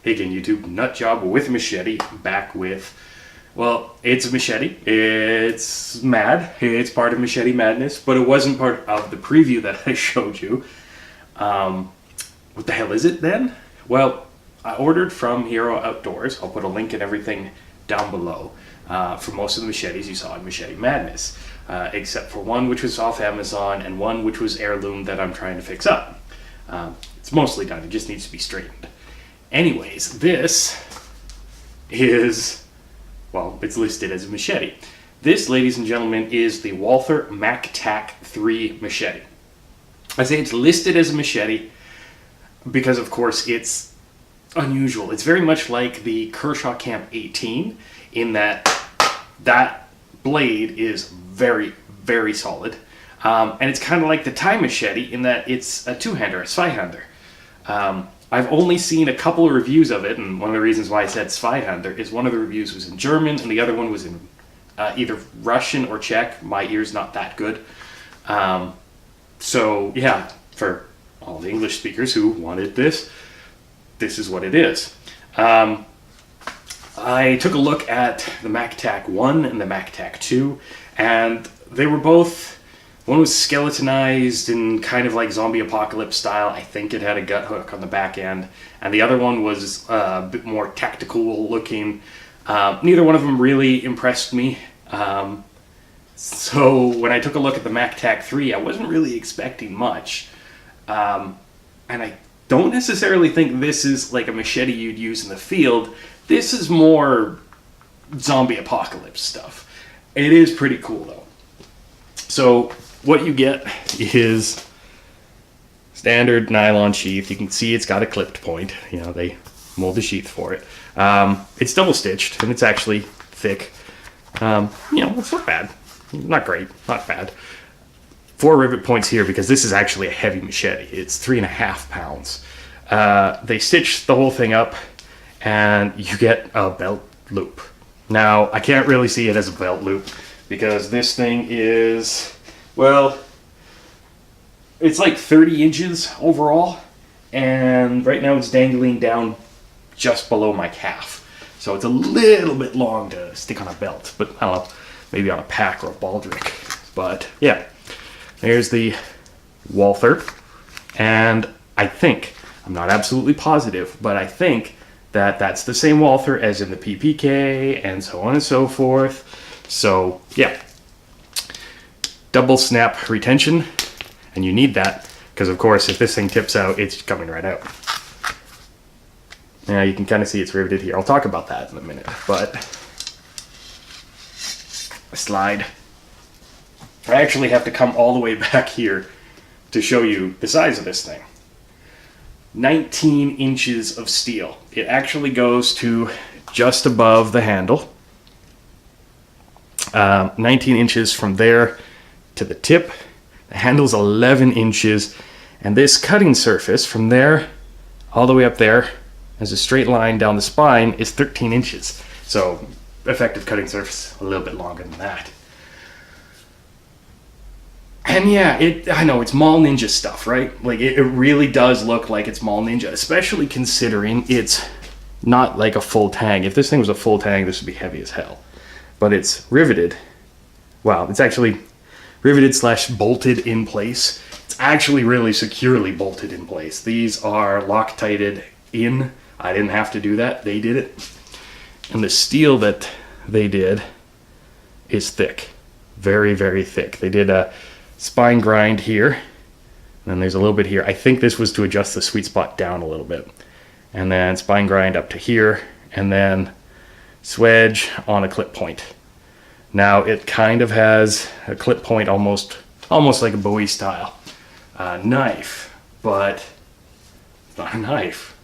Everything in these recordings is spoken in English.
Hey again, YouTube, Nut Job with Machete, back with, well, it's a Machete. It's mad. It's part of Machete Madness, but it wasn't part of the preview that I showed you. What the hell is it then? Well, I ordered from Hero Outdoors. I'll put a link and everything down below for most of the machetes you saw in Machete Madness, except for one which was off Amazon and one which was heirloom that I'm trying to fix up. It's mostly done. It just needs to be straightened. Anyways, this is, well, it's listed as a machete. This, ladies and gentlemen, is the Walther MachTac 3 machete. I say it's listed as a machete because, of course, it's unusual. It's very much like the Kershaw Camp 18 in that that blade is very, very solid. And it's kind of like the Thai machete in that it's a two-hander, a Zweihander. I've only seen a couple of reviews of it, and one of the reasons why I said Zweihander is one of the reviews was in German, and the other one was in either Russian or Czech. My ear's not that good. So, yeah, for all the English speakers who wanted this, this is what it is. I took a look at the MachTac 1 and the MachTac 2, and they were both... One was skeletonized in kind of like zombie apocalypse style. I think it had a gut hook on the back end. And the other one was a bit more tactical looking. Neither one of them really impressed me. So when I took a look at the MachTac 3, I wasn't really expecting much. And I don't necessarily think this is like a machete you'd use in the field. This is more zombie apocalypse stuff. It is pretty cool though. So what you get is standard nylon sheath. You can see it's got a clipped point. You know, they mold the sheath for it. It's double stitched and it's actually thick. You know, it's not bad. Not great, not bad. 4 rivet points here because this is actually a heavy machete. It's 3.5 pounds. They stitch the whole thing up and you get a belt loop. Now, I can't really see it as a belt loop because this thing is... Well, it's like 30 inches overall, and right now it's dangling down just below my calf. So it's a little bit long to stick on a belt, but I don't know, maybe on a pack or a baldric. But yeah, there's the Walther, and I think, I'm not absolutely positive, but I think that that's the same Walther as in the PPK and so on and so forth. So yeah. Double snap retention, and you need that because of course if this thing tips out, it's coming right out. Now you can kind of see it's riveted here. I'll talk about that in a minute, but a slide. I actually have to come all the way back here to show you the size of this thing. 19 inches of steel. It actually goes to just above the handle. 19 inches from there to the tip. The handle's 11 inches, and this cutting surface from there all the way up there as a straight line down the spine is 13 inches. So effective cutting surface a little bit longer than that. And yeah, I know it's Mall Ninja stuff, right? Like it really does look like it's Mall Ninja, especially considering it's not like a full tang. If this thing was a full tang, this would be heavy as hell. But it's riveted. Wow, it's actually riveted / bolted in place. It's actually really securely bolted in place. These are Loctited in. I didn't have to do that. They did it. And the steel that they did is thick. Very, very thick. They did a spine grind here. And then there's a little bit here. I think this was to adjust the sweet spot down a little bit. And then spine grind up to here. And then swedge on a clip point. Now it kind of has a clip point almost like a Bowie style knife, but it's not a knife.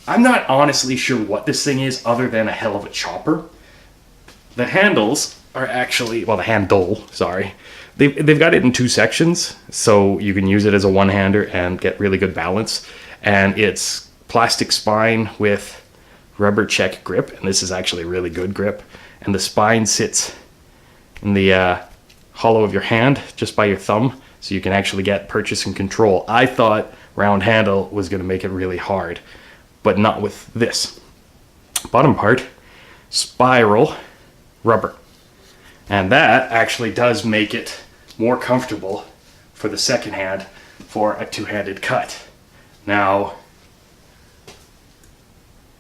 I'm not honestly sure what this thing is other than a hell of a chopper. The handles are actually, well, the handle, sorry. They've got it in 2 sections, so you can use it as a one-hander and get really good balance. And it's plastic spine with rubber check grip, and this is actually a really good grip. And the spine sits in the hollow of your hand, just by your thumb, so you can actually get purchase and control. I thought round handle was going to make it really hard, but not with this. Bottom part, spiral rubber. And that actually does make it more comfortable for the second hand for a two-handed cut. Now,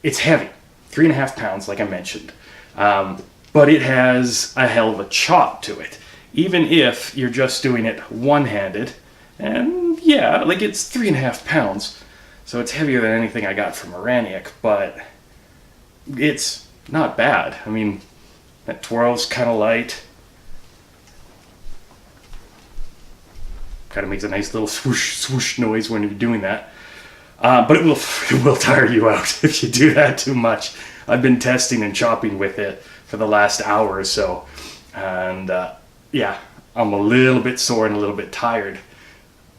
it's heavy, 3.5 pounds, like I mentioned, but it has a hell of a chop to it. Even if you're just doing it one-handed, and yeah, like it's 3.5 pounds, so it's heavier than anything I got from Iranic, but it's not bad. I mean, that twirl's kind of light. Kind of makes a nice little swoosh, swoosh noise when you're doing that. But it will tire you out if you do that too much. I've been testing and chopping with it for the last hour or so. And yeah, I'm a little bit sore and a little bit tired.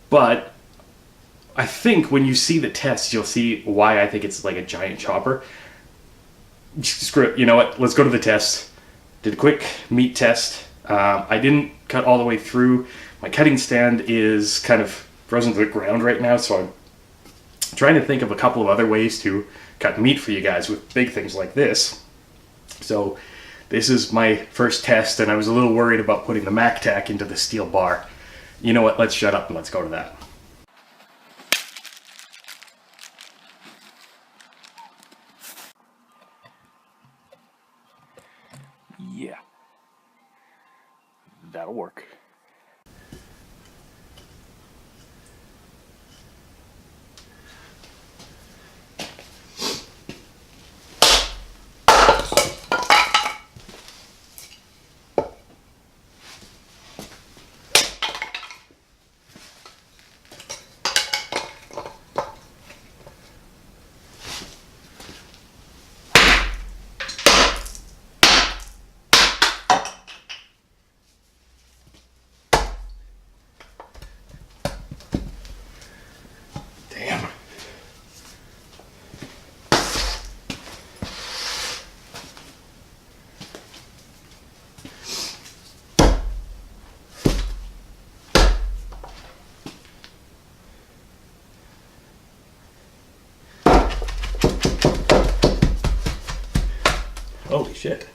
But I think when you see the test, you'll see why I think it's like a giant chopper. Screw it, you know what? Let's go to the test. Did a quick meat test. I didn't cut all the way through. My cutting stand is kind of frozen to the ground right now, so I'm trying to think of a couple of other ways to cut meat for you guys with big things like this. So this is my first test, and I was a little worried about putting the MachTac into the steel bar. You know what? Let's shut up and let's go to that. Yeah, that'll work. Holy shit.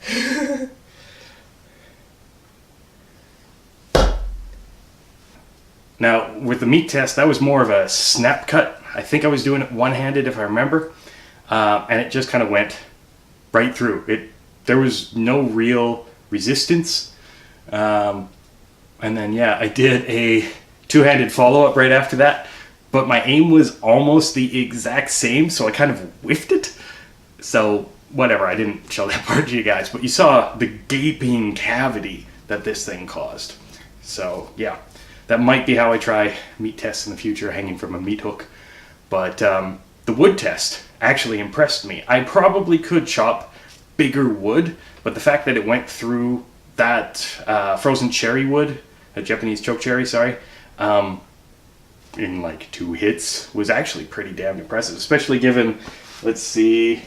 Now, with the meat test, that was more of a snap cut. I think I was doing it one-handed, if I remember, and it just kind of went right through. There was no real resistance. And then, yeah, I did a two-handed follow-up right after that, but my aim was almost the exact same, so I kind of whiffed it. So whatever, I didn't show that part to you guys, but you saw the gaping cavity that this thing caused. So yeah, that might be how I try meat tests in the future, hanging from a meat hook. But the wood test actually impressed me. I probably could chop bigger wood, but the fact that it went through that frozen cherry wood, a Japanese choke cherry, sorry, in like 2 hits was actually pretty damn impressive, especially given, let's see,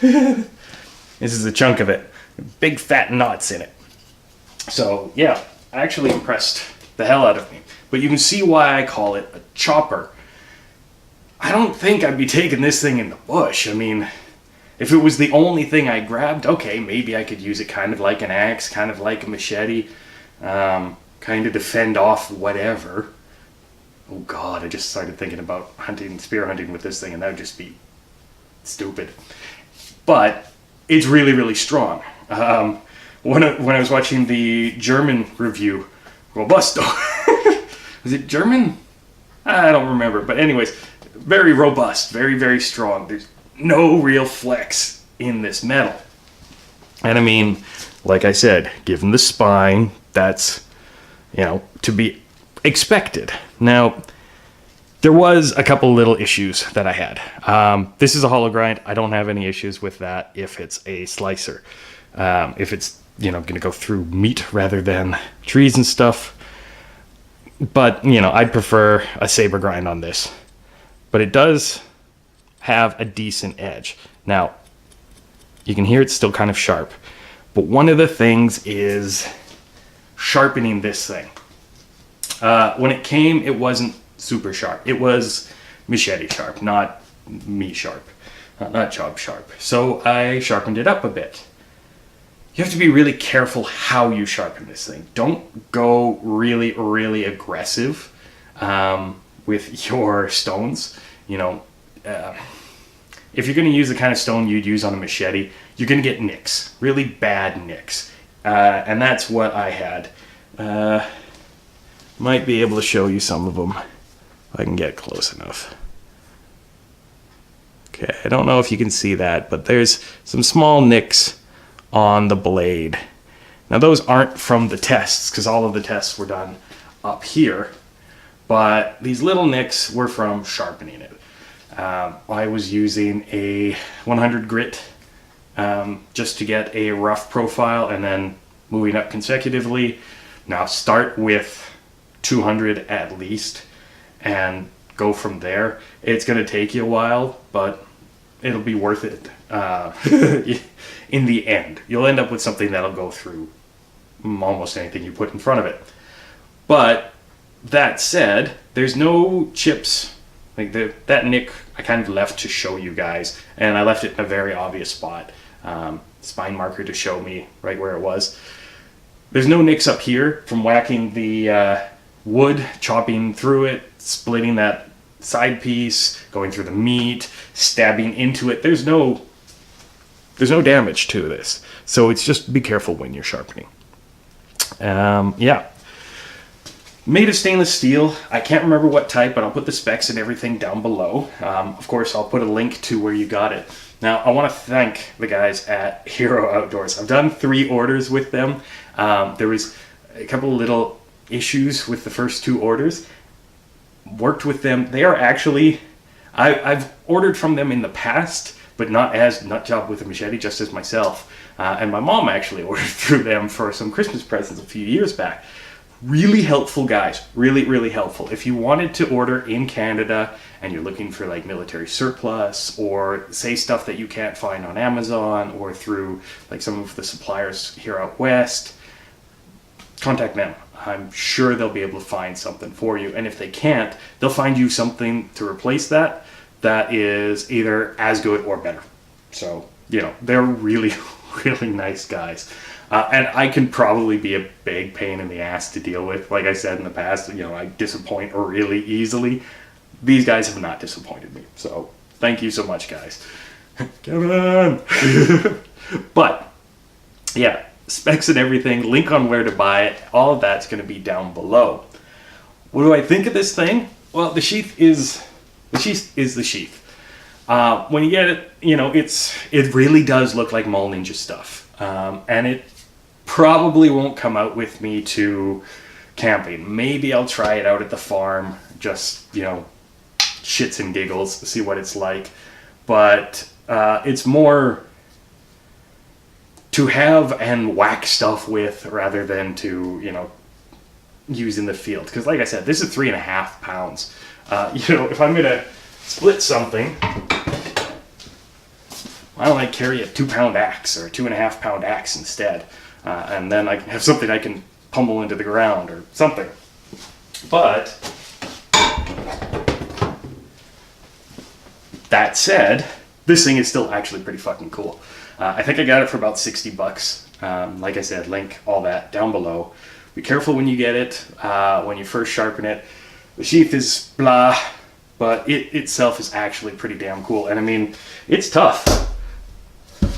this is a chunk of it. Big fat knots in it. So yeah, actually impressed the hell out of me. But you can see why I call it a chopper. I don't think I'd be taking this thing in the bush. I mean, if it was the only thing I grabbed, okay, maybe I could use it kind of like an axe, kind of like a machete, kind of defend off whatever. Oh god, I just started thinking about spear hunting with this thing, and that would just be stupid. But it's really, really strong. When I was watching the German review, Robusto, was it German? I don't remember. But anyways, very robust, very, very strong. There's no real flex in this metal. And I mean, like I said, given the spine, that's, you know, to be expected. Now, there was a couple little issues that I had. This is a hollow grind. I don't have any issues with that if it's a slicer. If it's, you know, going to go through meat rather than trees and stuff. But, you know, I'd prefer a saber grind on this. But it does have a decent edge. Now, you can hear it's still kind of sharp. But one of the things is sharpening this thing. When it came, it wasn't super sharp. It was Machete sharp, not me sharp. not job sharp. So I sharpened it up a bit. You have to be really careful how you sharpen this thing. Don't go really, really aggressive with your stones. You know, if you're going to use the kind of stone you'd use on a machete, you're going to get nicks, really bad nicks. And that's what I had. Might be able to show you some of them if I can get close enough. Okay, I don't know if you can see that, but there's some small nicks on the blade. Now those aren't from the tests, because all of the tests were done up here, but these little nicks were from sharpening it. I was using a 100 grit just to get a rough profile, and then moving up consecutively. Now start with 200 at least and go from there. It's going to take you a while, but it'll be worth it in the end. You'll end up with something that'll go through almost anything you put in front of it. But that said, there's no chips. Like that nick I kind of left to show you guys, and I left it in a very obvious spot. Spine marker to show me right where it was. There's no nicks up here from whacking the wood, chopping through it, splitting that side piece, going through the meat, stabbing into it. There's no damage to this. So it's just be careful when you're sharpening. Yeah. Made of stainless steel. I can't remember what type, but I'll put the specs and everything down below. Of course, I'll put a link to where you got it. Now, I want to thank the guys at Hero Outdoors. I've done 3 orders with them. There was a couple of little issues with the first 2 orders. Worked with them. They are actually, I've ordered from them in the past, but not as Nut Job with a Machete, just as myself. And my mom actually ordered through them for some Christmas presents a few years back. Really helpful guys, really, really helpful. If you wanted to order in Canada and you're looking for like military surplus, or say stuff that you can't find on Amazon or through like some of the suppliers here out west, contact them. I'm sure they'll be able to find something for you. And if they can't, they'll find you something to replace that is either as good or better. So, you know, they're really, really nice guys. And I can probably be a big pain in the ass to deal with. Like I said in the past, you know, I disappoint really easily. These guys have not disappointed me. So thank you so much, guys. Kevin! But, yeah, specs and everything, link on where to buy it, all of that's going to be down below. What do I think of this thing? Well, the sheath is the sheath. When you get it, you know, it really does look like Mall Ninja stuff. And it probably won't come out with me to camping. Maybe I'll try it out at the farm, just, you know, shits and giggles, see what it's like. But it's more to have and whack stuff with rather than to, you know, use in the field. Because like I said, this is 3.5 pounds. You know, if I'm going to split something, why don't I carry a 2-pound axe or a 2.5-pound axe instead? And then I can have something I can pummel into the ground or something. But that said, this thing is still actually pretty fucking cool. I think I got it for about $60. Like I said, link all that down below. Be careful when you get it, when you first sharpen it. The sheath is blah, but it itself is actually pretty damn cool. And I mean, it's tough.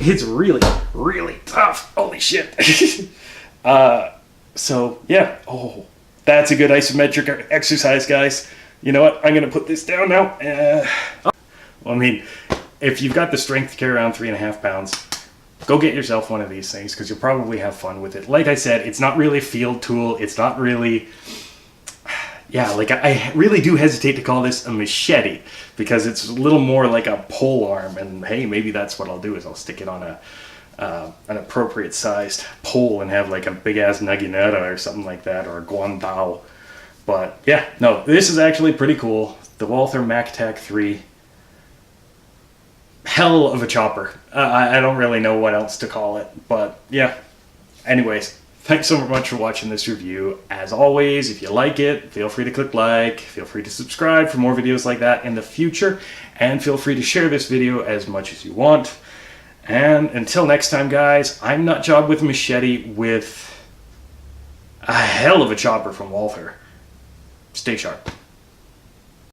It's really, really tough. Holy shit. So, yeah. Oh, that's a good isometric exercise, guys. You know what? I'm going to put this down now. Well, I mean, if you've got the strength to carry around 3.5 pounds, go get yourself one of these things, because you'll probably have fun with it. Like I said, it's not really a field tool. It's not really... Yeah, like I really do hesitate to call this a machete, because it's a little more like a pole arm, and hey, maybe that's what I'll do, is I'll stick it on an appropriate sized pole and have like a big ass naginata or something like that, or a guandao. But yeah, no, this is actually pretty cool. The Walther MachTac 3. Hell of a chopper. I don't really know what else to call it, but yeah. Anyways, Thanks so much for watching this review. As always, if you like it, feel free to click like, feel free to subscribe for more videos like that in the future, and feel free to share this video as much as you want. And until next time, guys, I'm Nutjob with Machete with a hell of a chopper from Walther. Stay sharp.